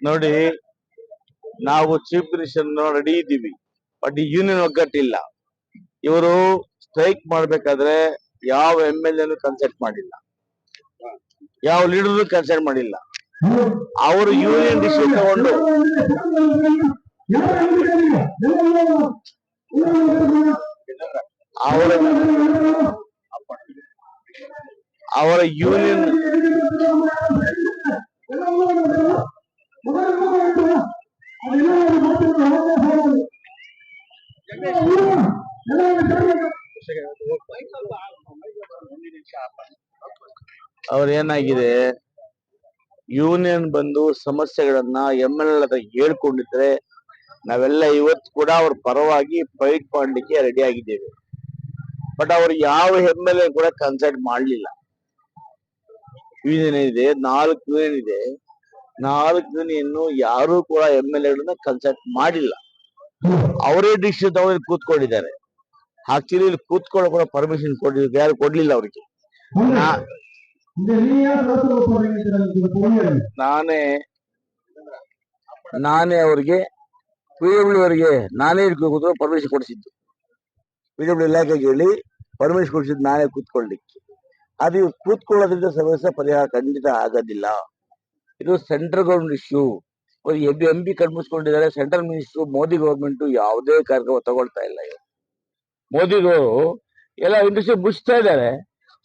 ನೋಡಿ, ನಾವು chief minister ready ಇದ್ದೀವಿ, ಬಟ್ ಈ ಯೂನಿಯನ್ ಒಗ್ಗಟ್ಟಿಲ್ಲ. ಇವರು ಸ್ಟ್ರೈಕ್ ಮಾಡ್ಬೇಕಾದ್ರೆ ಯಾವ MLA ಕನ್ಸಲ್ಟ್ ಮಾಡಿಲ್ಲ, ಯಾವ ಲೀಡರ್ ಕನ್ಸಲ್ಟ್ ಮಾಡಿಲ್ಲ. ಅವರು ಯೂನಿಯನ್ ಡಿಸಿಷನ್ ತಗೊಂಡು ಅವರ ಯೂನಿಯನ್ ಏನಾಗಿದೆ, ಯೂನಿಯನ್ ಬಂದು ಸಮಸ್ಯೆಗಳನ್ನ MLA ಹತ್ರ ಹೇಳ್ಕೊಂಡಿದ್ರೆ ನಾವೆಲ್ಲ ಇವತ್ತು ಕೂಡ ಅವ್ರ ಪರವಾಗಿ ಫೈಟ್ ಮಾಡ್ಲಿಕ್ಕೆ ರೆಡಿ ಆಗಿದ್ದೇವೆ. ಬಟ್ ಅವ್ರು ಯಾವ MLA ಕೂಡ ಕನ್ಸಲ್ಟ್ ಮಾಡ್ಲಿಲ್ಲ. ಯೂನಿಯನ್ ಇದೆ, 4 ಯೂನಿಯನ್ ಇದೆ, 4 ಯೂನಿಯನ್ ಯಾರು ಕೂಡ MLA ಕನ್ಸಲ್ಟ್ ಮಾಡಿಲ್ಲ. ಅವರೇ ಡಿಸಿಷನ್ ತಗೊಂಡು ಕೂತ್ಕೊಂಡಿದ್ದಾರೆ. ಆಕ್ಚುಲಿ ಇಲ್ಲಿ ಕೂತ್ಕೊಳ್ಳೋ ಕೂಡ ಪರ್ಮಿಷನ್ ಯಾರು ಕೊಡ್ಲಿಲ್ಲ ಅವ್ರಿಗೆ. ನಾನೇ ಅವ್ರಿಗೆ PW ಅವರಿಗೆ ನಾನೇ ಕೂತ್ಕೊಂಡು ಪರ್ಮಿಷನ್ ಕೊಡಿಸಿದ್ದು. PW ಇಲಾಖೆಗೆ ಹೇಳಿ ಪರ್ಮಿಷನ್ ಕೊಡಿಸಿದ್ದು ನಾನೇ ಕೂತ್ಕೊಳ್ಳಿಕ್ಕೆ. ಅದು ಕೂತ್ಕೊಳ್ಳೋದ್ರಿಂದ ಸಮಸ್ಯೆ ಪರಿಹಾರ ಖಂಡಿತ ಆಗೋದಿಲ್ಲ. ಇದು ಸೆಂಟ್ರಲ್ ಗವರ್ಮೆಂಟ್ ಇಶ್ಯೂ. MP ಕಣ್ಮಿಸ್ಕೊಂಡಿದ್ದಾರೆ. ಸೆಂಟ್ರಲ್ ಮಿನಿಸ್ಟರ್ ಮೋದಿ ಗವರ್ಮೆಂಟ್ ಯಾವುದೇ ಕಾರ್ಯಕ್ರಮ ತಗೊಳ್ತಾ ಇಲ್ಲ. ಮೋದಿಗಳು ಎಲ್ಲ ಇಂಡಸ್ಟ್ರಿ ಮುಚ್ತಾ ಇದ್ದಾರೆ.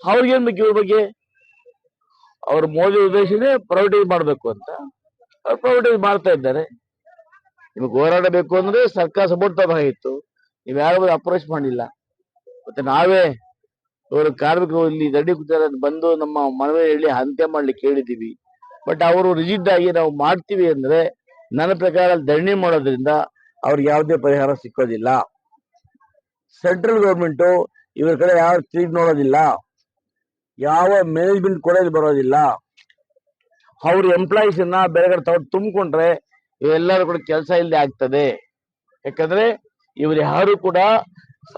ಅವ್ರಿಗೇನ್ ಬೇಕು ಇವ್ರ ಬಗ್ಗೆ? ಅವ್ರ ಮೋದಿ ಉದ್ದೇಶನೇ ಪ್ರೈವೇಟೈಸ್ ಮಾಡ್ಬೇಕು ಅಂತ. ಅವ್ರು ಪ್ರೈವೇಟೈಸ್ ಮಾಡ್ತಾ ಇದ್ದಾರೆ. ನಿಮ್ಗೆ ಹೋರಾಟ ಬೇಕು ಅಂದ್ರೆ ಸರ್ಕಾರ ಸಪೋರ್ಟ್ ತಗೋಗಿತ್ತು. ನೀವ್ ಯಾರು ಅಪ್ರೋಚ್ ಮಾಡಿಲ್ಲ. ಮತ್ತೆ ನಾವೇ ಇವರು ಕಾರ್ಮಿಕರು ಇಲ್ಲಿ ದಂಡಿ ಕೂತಾರ ಬಂದು ನಮ್ಮ ಮನವಿ ಹೇಳಿ ಅಂತ್ಯ ಮಾಡ್ಲಿಕ್ಕೆ ಹೇಳಿದೀವಿ. ಬಟ್ ಅವರು ರಿಜಿಡ್ ಆಗಿ ನಾವು ಮಾಡ್ತೀವಿ ಅಂದ್ರೆ ನನ್ನ ಪ್ರಕಾರ ಧರಣಿ ಮಾಡೋದ್ರಿಂದ ಅವ್ರಿಗೆ ಯಾವುದೇ ಪರಿಹಾರ ಸಿಕ್ಕೋದಿಲ್ಲ. ಸೆಂಟ್ರಲ್ ಗೌರ್ಮೆಂಟ್ ಇವ್ರ ಕಡೆ ಯಾವ ತಿರುಗಿ ನೋಡೋದಿಲ್ಲ, ಯಾವ ಮ್ಯಾನೇಜ್ಮೆಂಟ್ ಕೂಡ ಬರೋದಿಲ್ಲ. ಅವ್ರ ಎಂಪ್ಲಾಯೀಸ್ ಅನ್ನ ಬೇರೆ ಕಡೆ ತಗೊಂಡು ತುಂಬಿಕೊಂಡ್ರೆ ಇವೆಲ್ಲರೂ ಕೂಡ ಕೆಲಸ ಇಲ್ಲದೆ ಆಗ್ತದೆ. ಯಾಕಂದ್ರೆ ಇವ್ರು ಯಾರು ಕೂಡ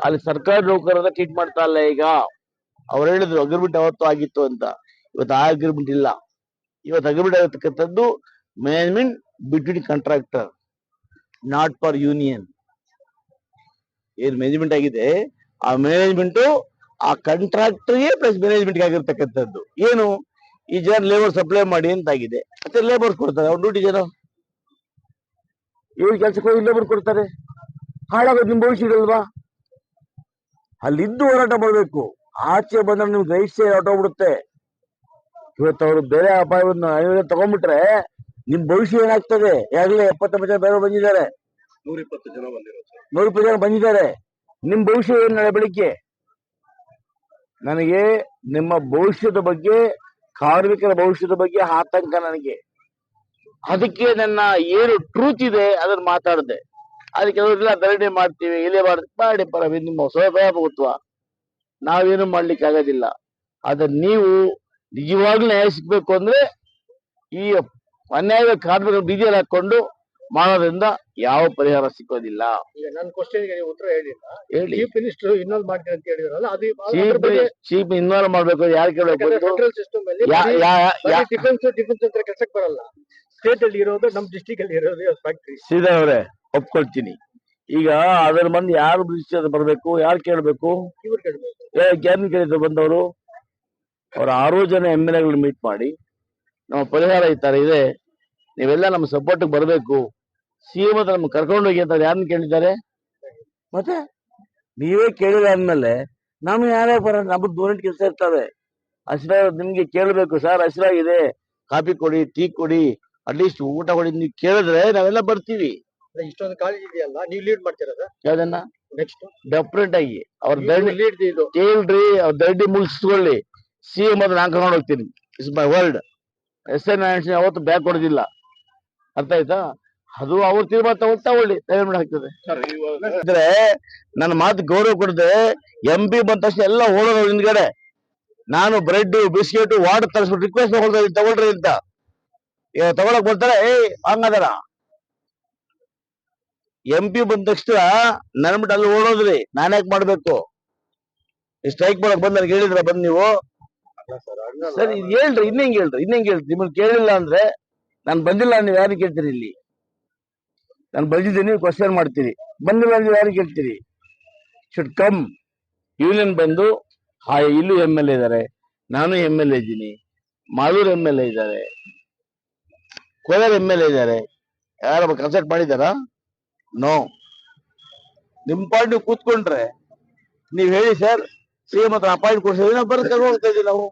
ಅಲ್ಲಿ ಸರ್ಕಾರಿ ನೌಕರರ ಟ್ರೀಟ್ ಮಾಡ್ತಾ ಇಲ್ಲ. ಈಗ ಅವ್ರು ಹೇಳಿದ್ರು ಅಗ್ರಿಮೆಂಟ್ ಅವತ್ತು ಆಗಿತ್ತು ಅಂತ. ಇವತ್ತು ಆ ಅಗ್ರಿಮೆಂಟ್ ಇಲ್ಲ. ಇವತ್ತು ಅಗ್ರಿಮೆಂಟ್ ಆಗಿರ್ತಕ್ಕಂಥದ್ದು management between contractor, not for union. ಏನ್ ಮ್ಯಾನೇಜ್ಮೆಂಟ್ ಆಗಿದೆ ಆ ಮ್ಯಾನೇಜ್ಮೆಂಟ್ ಆ ಕಾಂಟ್ರಾಕ್ಟರ್ಗೆ ಪ್ಲಸ್ ಮ್ಯಾನೇಜ್ಮೆಂಟ್ ಆಗಿರ್ತಕ್ಕಂಥದ್ದು. ಏನು ಈ ಜನ ಲೇಬರ್ ಸಪ್ಲೈ ಮಾಡಿ ಅಂತಾಗಿದೆ. ಮತ್ತೆ ಲೇಬರ್ ಕೊಡ್ತಾರೆ, ಅವ್ರ ಡ್ಯೂಟಿ ಜನ ಇವ್ರು ಕೆಲ್ಸಕ್ಕೆ ಹೋಗಿ ಲೇಬರ್ ಕೊಡ್ತಾರೆ. ಹಾಳಾಗೋದು ನಿಮ್ ಭವಿಷ್ಯ ಇರಲ್ವಾ? ಅಲ್ಲಿದ್ದು ಹೋರಾಟ ಮಾಡ್ಬೇಕು. ಆಚೆ ಬಂದ್ರೆ ನಿಮ್ಗೆ ರೈಸೇ ಹೊಟ್ಟೋಗ್ಬಿಡುತ್ತೆ. ಇವತ್ತು ಅವರು ಬೇರೆ ಅಪಾಯವನ್ನು ತಗೊಂಡ್ಬಿಟ್ರೆ ನಿಮ್ ಭವಿಷ್ಯ ಏನಾಗ್ತದೆ? ಯಾಗಲೇ 70 ಜನ ಬೇರೆ ಬಂದಿದ್ದಾರೆ, 120 ಜನ ಬಂದಿದ್ದಾರೆ. ನಿಮ್ ಭವಿಷ್ಯ ಏನ್ ನಾಳೆ ಬೆಳಿಗ್ಗೆ? ನನಗೆ ನಿಮ್ಮ ಭವಿಷ್ಯದ ಬಗ್ಗೆ, ಕಾರ್ಮಿಕರ ಭವಿಷ್ಯದ ಬಗ್ಗೆ ಆತಂಕ ನನಗೆ. ಅದಕ್ಕೆ ನನ್ನ ಏನು ಟ್ರೂತ್ ಇದೆ ಅದನ್ನ ಮಾತಾಡಿದೆ. ಅದಕ್ಕೆ ಕೆಲವರೆಲ್ಲ ಧರಣಿ ಮಾಡ್ತೀವಿ, ಇಲ್ಲೇ ಮಾಡಿ ಪರ ನಿಮ್ಮ ಸ್ವಯಂಪ್ರಭುತ್ವ, ನಾವೇನು ಮಾಡ್ಲಿಕ್ಕೆ ಆಗೋದಿಲ್ಲ. ಆದ್ರೆ ನೀವು ನಿಜವಾಗ್ಲೂ ನ್ಯಾಯ ಸಿಗ್ಬೇಕು ಅಂದ್ರೆ ಈ ಅನ್ಯಾಯ ಕಾರ್ಮಿಕರು ಬೀದಿಯಲ್ಲಿ ಹಾಕೊಂಡು ಮಾಡೋದ್ರಿಂದ ಯಾವ ಪರಿಹಾರ ಸಿಕ್ಕೋದಿಲ್ಲ. ಈಗ ನನ್ನ ಕ್ವಶನ್ಗೆ ಉತ್ತರ ಹೇಳಿಲ್ಲ. ಹೇಳಿ. ಚೀಫ್ ಮಿನಿಸ್ಟರ್ ಇನ್ವಾಲ್ವ್ ಮಾಡ್ತೀನಿ ಅಂತ ಹೇಳಿದ್ರಲ್ಲ, ಅದು ಚೀಫ್ ಇನ್ವಾಲ್ವ್ ಮಾಡ್ಬೇಕು. ಯಾರು ಕೇಳಬೇಕು? ಸೆಂಟ್ರಲ್ ಸಿಸ್ಟಮ್ ಅಲ್ಲಿ ಡಿಫೆನ್ಸ್ ಅಂತ ಕೆಲಸಕ್ಕೆ ಬರಲ್ಲ. ಸ್ಟೇಟ್ ಅಲ್ಲಿ ಇರೋದು, ನಮ್ ಡಿಸ್ಟ್ರಿಕ್ಟ್ ಅಲ್ಲಿ ಇರೋದು ಫ್ಯಾಕ್ಟ್ರಿ. ಸೀದಾ ಅವರೇ ಒಪ್ಕೊಳ್ತೀನಿ. ಈಗ ಅದರ ಮಂದಿ ಯಾರು ದೃಷ್ಟಿ ಬರ್ಬೇಕು? ಯಾರು ಕೇಳ್ಬೇಕು? ಇವ್ರು ಕೇಳ್ಬೇಕು. ಯಾರು ಕೇಳಿದ್ರು ಬಂದವರು? ಅವ್ರ 6 ಜನ MLA ಮೀಟ್ ಮಾಡಿ ನಮ್ಮ ಪರಿಹಾರ ಈ ತರ ಇದೆ, ನೀವೆಲ್ಲ ನಮ್ಮ ಸಪೋರ್ಟ್ ಬರಬೇಕು, CM ಹತ್ರ ನಮ್ಗೆ ಕರ್ಕೊಂಡೋಗಿ ಅಂತ ಯಾರನ್ನ ಕೇಳಿದ್ದಾರೆ? ಮತ್ತೆ ನೀವೇ ಕೇಳಿದ ಅಂದ್ಮೇಲೆ ನಮ್ಗೆ ಯಾರೇ ಬರ, ನಮ್ಗೆ ದೂರಕ್ಕೆ ಕೆಲಸ ಇರ್ತವೆ. ನಿಮ್ಗೆ ಕೇಳಬೇಕು, ಸರ್ ಹಸಿರಾಗಿದೆ, ಕಾಫಿ ಕೊಡಿ, ಟೀ ಕೊಡಿ, ಅಟ್ಲೀಸ್ಟ್ ಊಟ ಕೊಡಿ, ನೀವು ಕೇಳಿದ್ರೆ ನಾವೆಲ್ಲ ಬರ್ತೀವಿ. ಇಷ್ಟೊಂದು ಕಾಲೇಜ್ ಇದೆಯಲ್ಲ, ನೀವು ಲೀಡ್ ಮಾಡ್ತೀರಾ ಯಾವ್ದನ್ನ? ನೆಕ್ಸ್ಟ್ ಡೆಫಿನೆಟ್ ಆಗಿ ಅವ್ರ ಕೇಳ್ರಿ, ಅವ್ರ ದಡ್ಡಿ ಮುಗಿಸ್ಕೊಳ್ಳಿ. CM ಹತ್ರ ನಾನು ಕರ್ಕೊಂಡು ಹೋಗ್ತೀನಿ. It's my world. SN ಯಾವತ್ತು ಬ್ಯಾಕ್ ಕೊಡೋದಿಲ್ಲ. ಅರ್ಥ ಆಯ್ತಾ? ಅದು ಅವ್ರ ತೀರ್ಮಾನ ತಗೊಳ್ಳಿ, ತಗೊಂಡು ಆಗ್ತದೆ. ಅಂದ್ರೆ ನನ್ನ ಮಾತು ಗೌರವ ಕೊಡದೆ MP ಬಂದ ತಕ್ಷಣ ಎಲ್ಲ ಓಡೋದು ಹಿಂದ್ಗಡೆ. ನಾನು ಬ್ರೆಡ್, ಬಿಸ್ಕೆಟ್, ವಾಟರ್ ತರಿಸ್ಬಿಟ್ಟು ರಿಕ್ವೆಸ್ಟ್ ತಗೊಳ್ರಿ ಅಂತ ತಗೊಳಕ್ ಬರ್ತಾರೆ. ಹಂಗದಾರ MP ಬಂದ ತಕ್ಷಣ ನನ್ಬಿಟ್ಟು ಅಲ್ಲಿ ಓಡೋದ್ರಿ. ನಾನ್ಯಾಕೆ ಮಾಡ್ಬೇಕು? ಸ್ಟ್ರೈಕ್ ಮಾಡಕ್ ಬಂದ್ ನನಗೆ ಹೇಳಿದ್ರ ಬಂದ್ ನೀವು? ಸರಿ ಹೇಳ್ರಿ, ಇನ್ನೇಂಗ್ ಹೇಳ್ರಿ? ನಿಮ್ಮನ್ನ ಕೇಳಿಲ್ಲ ಅಂದ್ರೆ ನಾನು ಬಂದಿಲ್ಲ, ನೀವು ಯಾರು ಕೇಳ್ತೀರಿ ಇಲ್ಲಿ? ನಾನು ಬಂದಿದ್ದೀನಿ, ಕ್ವಶನ್ ಮಾಡ್ತೀರಿ. ಬಂದಿಲ್ಲ, ನೀವು ಯಾರು ಕೇಳ್ತೀರಿ? Should come. ಯೂನಿಯನ್ ಬಂದು ಇಲ್ಲೂ MLA ಇದ್ದಾರೆ, ನಾನು MLA ಇದ್ದೀನಿ, ಮಾಲೂರು MLA ಇದ್ದಾರೆ, ಕೋಲಾರ MLA ಇದ್ದಾರೆ. ಯಾರ ಕನ್ಸಲ್ಟ್ ಮಾಡಿದಾರಾ? ನೋ. ನಿಮ್ ಪಾಯಿಂಟ್ ನೀವು ಕೂತ್ಕೊಂಡ್ರೆ ನೀವ್ ಹೇಳಿ ಸರ್, CM ಹತ್ರ ಅಪಾಯಿಂಟ್ ಕೊಡ್ಸಿದ್ರೆ ನಾವು ಬರೋದು ಹೋಗ್ತಾ ಇದೀವಿ ನಾವು.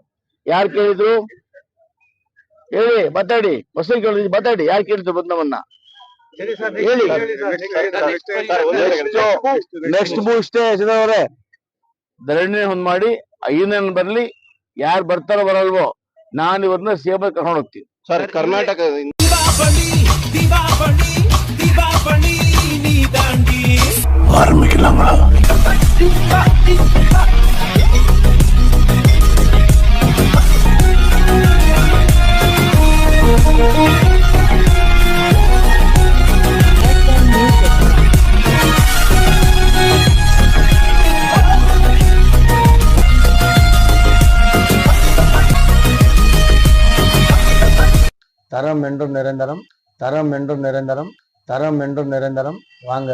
ಯಾರು ಕೇಳಿದ್ರು ಹೇಳಿ, ಮಾತಾಡಿ. ಹೊಸ ಕೇಳಿದ್ರು ಮಾತಾಡಿ. ಯಾರು ಕೇಳಿದ್ರು ಬಂದು ನಮ್ಮನ್ನ ಹೇಳಿ. ನೆಕ್ಸ್ಟ್ ಮೂವ್ ಇಷ್ಟೇ ಅವರೇ, ಧರಣಿ ಒಂದ್ ಮಾಡಿ ಯೂನಿಯನ್ ಬರ್ಲಿ. ಯಾರು ಬರ್ತಾರೋ ಬರಲ್ವೋ, ನಾನು ಇವ್ರನ್ನ CM ಕರ್ಕೊಂಡು ಹೋಗ್ತೀನಿ. ಸರ್, ಕರ್ನಾಟಕ தரம் என்றும் நிரந்தரம், தரம் என்றும் நிரந்தரம், தரம் என்றும் நிரந்தரம். வாங்க.